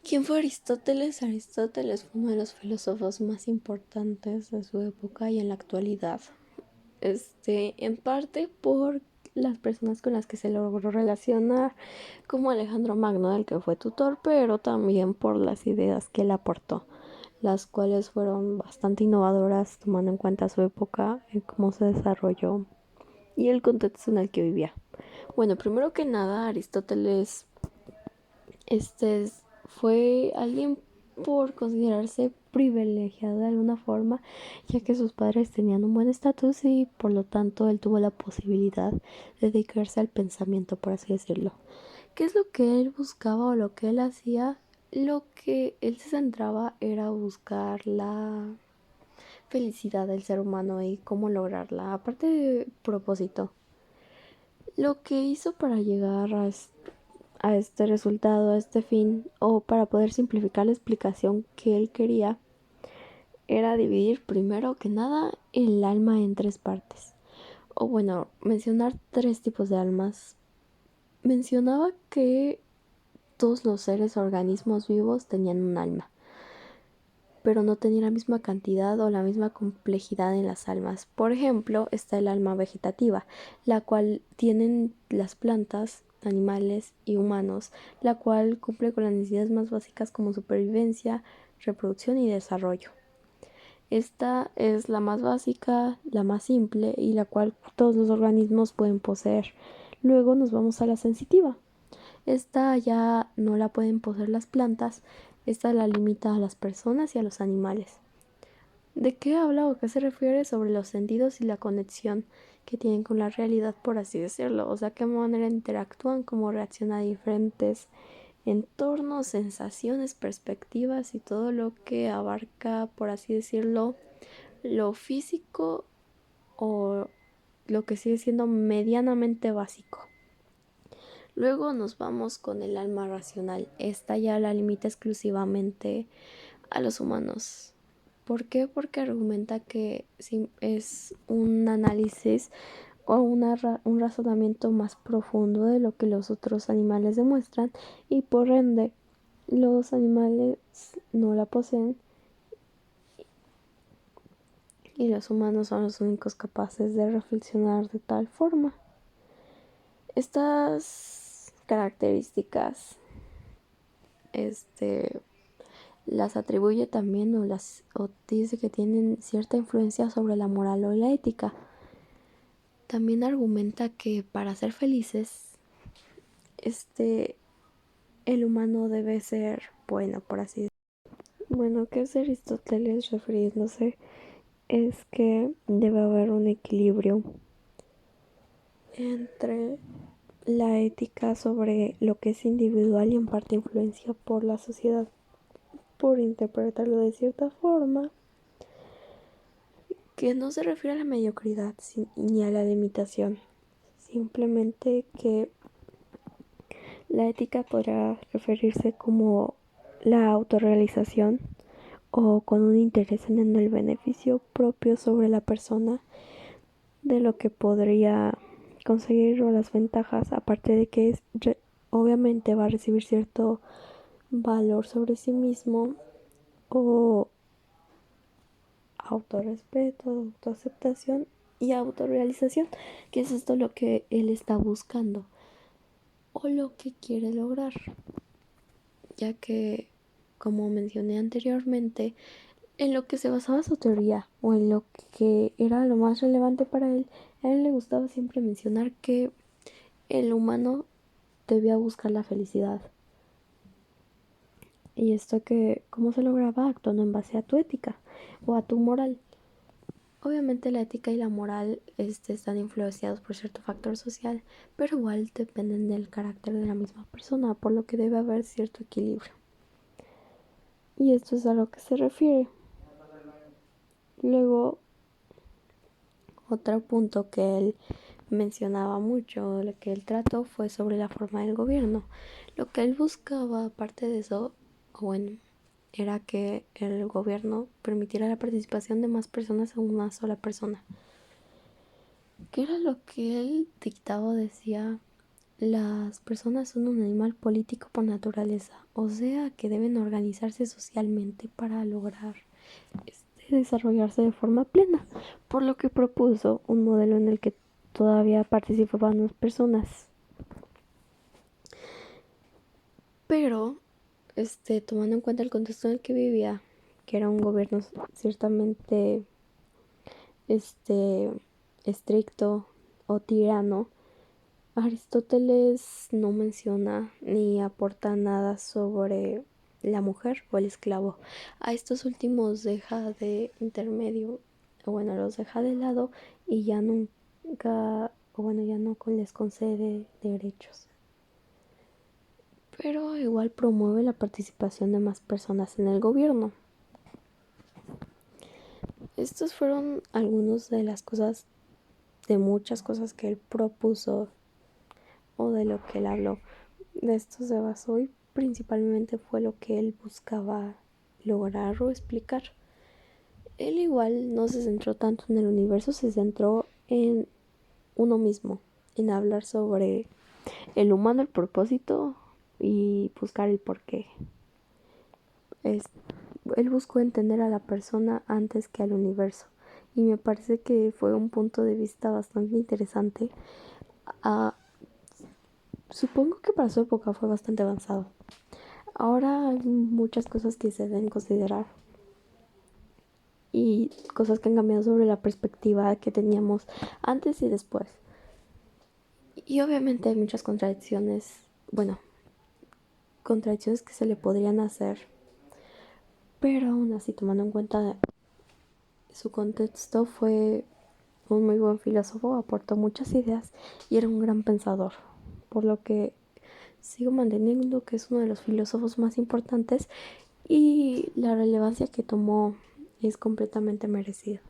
¿Quién fue Aristóteles? Aristóteles fue uno de los filósofos más importantes de su época y en la actualidad. En parte por las personas con las que se logró relacionar, como Alejandro Magno, del que fue tutor, pero también por las ideas que él aportó, las cuales fueron bastante innovadoras tomando en cuenta su época y cómo se desarrolló y el contexto en el que vivía. Bueno, primero que nada, Aristóteles fue alguien por considerarse privilegiado de alguna forma, ya que sus padres tenían un buen estatus y por lo tanto él tuvo la posibilidad de dedicarse al pensamiento, por así decirlo. ¿Qué es lo que él buscaba o lo que él hacía? Lo que él se centraba era buscar la felicidad del ser humano y cómo lograrla, aparte de propósito. Lo que hizo para llegar a este resultado, a este fin, o para poder simplificar la explicación que él quería, era dividir primero que nada el alma en tres partes. O bueno, mencionar tres tipos de almas. Mencionaba que todos los seres organismos vivos tenían un alma, pero no tenían la misma cantidad o la misma complejidad en las almas. Por ejemplo, está el alma vegetativa, la cual tienen las plantas, animales y humanos, la cual cumple con las necesidades más básicas como supervivencia, reproducción y desarrollo. Esta es la más básica, la más simple y la cual todos los organismos pueden poseer. Luego nos vamos a la sensitiva. Esta ya no la pueden poseer las plantas, esta la limita a las personas y a los animales. ¿De qué habla o qué se refiere sobre los sentidos y la conexión que tienen con la realidad, por así decirlo? O sea, qué manera interactúan, cómo reaccionan a diferentes entornos, sensaciones, perspectivas y todo lo que abarca, por así decirlo, lo físico o lo que sigue siendo medianamente básico. Luego nos vamos con el alma racional. Esta ya la limita exclusivamente a los humanos. ¿Por qué? Porque argumenta que es un análisis o un razonamiento más profundo de lo que los otros animales demuestran y por ende los animales no la poseen y los humanos son los únicos capaces de reflexionar de tal forma. Estas características este, las atribuye también o dice que tienen cierta influencia sobre la moral o la ética. También argumenta que para ser felices, este, el humano debe ser bueno, por así decirlo. Bueno, ¿qué es Aristóteles refiriéndose? Es que debe haber un equilibrio entre la ética sobre lo que es individual y en parte influencia por la sociedad, por interpretarlo de cierta forma, que no se refiere a la mediocridad ni a la limitación, simplemente que la ética podrá referirse como la autorrealización o con un interés en el beneficio propio sobre la persona de lo que podría conseguir o las ventajas, aparte de que obviamente va a recibir cierto valor sobre sí mismo o autorrespeto, autoaceptación y autorrealización, que es esto lo que él está buscando o lo que quiere lograr, ya que, como mencioné anteriormente, en lo que se basaba su teoría o en lo que era lo más relevante para él, a él le gustaba siempre mencionar que el humano debía buscar la felicidad. Y esto que, ¿cómo se lograba? Actuando en base a tu ética o a tu moral. Obviamente la ética y la moral están influenciados por cierto factor social, pero igual dependen del carácter de la misma persona, por lo que debe haber cierto equilibrio. Y esto es a lo que se refiere. Luego, otro punto que él mencionaba mucho, lo que él trató fue sobre la forma del gobierno. Lo que él buscaba, aparte de eso, bueno, era que el gobierno permitiera la participación de más personas en una sola persona. ¿Qué era lo que él dictaba o decía? las personas son un animal político por naturaleza, o sea que deben organizarse socialmente para lograr desarrollarse de forma plena, por lo que propuso un modelo en el que todavía participaban las personas. Pero, tomando en cuenta el contexto en el que vivía, que era un gobierno ciertamente este, estricto o tirano, Aristóteles no menciona ni aporta nada sobre la mujer o el esclavo. A estos últimos deja de intermedio, o bueno, los deja de lado y ya nunca, o bueno, ya no les concede derechos. Pero igual promueve la participación de más personas en el gobierno. Estos fueron algunas de las cosas, de muchas cosas que él propuso o de lo que él habló. De esto se basó y principalmente fue lo que él buscaba lograr o explicar. Él igual no se centró tanto en el universo, se centró en uno mismo, en hablar sobre el humano, el propósito y buscar el porqué. Él buscó entender a la persona antes que al universo y me parece que fue un punto de vista bastante interesante. Ah, supongo que para su época fue bastante avanzado. Ahora hay muchas cosas que se deben considerar y cosas que han cambiado sobre la perspectiva que teníamos antes y después. Y obviamente hay muchas contradicciones, bueno, contradicciones que se le podrían hacer, pero aún así, tomando en cuenta su contexto, fue un muy buen filósofo, aportó muchas ideas y era un gran pensador, por lo que sigo manteniendo que es uno de los filósofos más importantes y la relevancia que tomó es completamente merecida.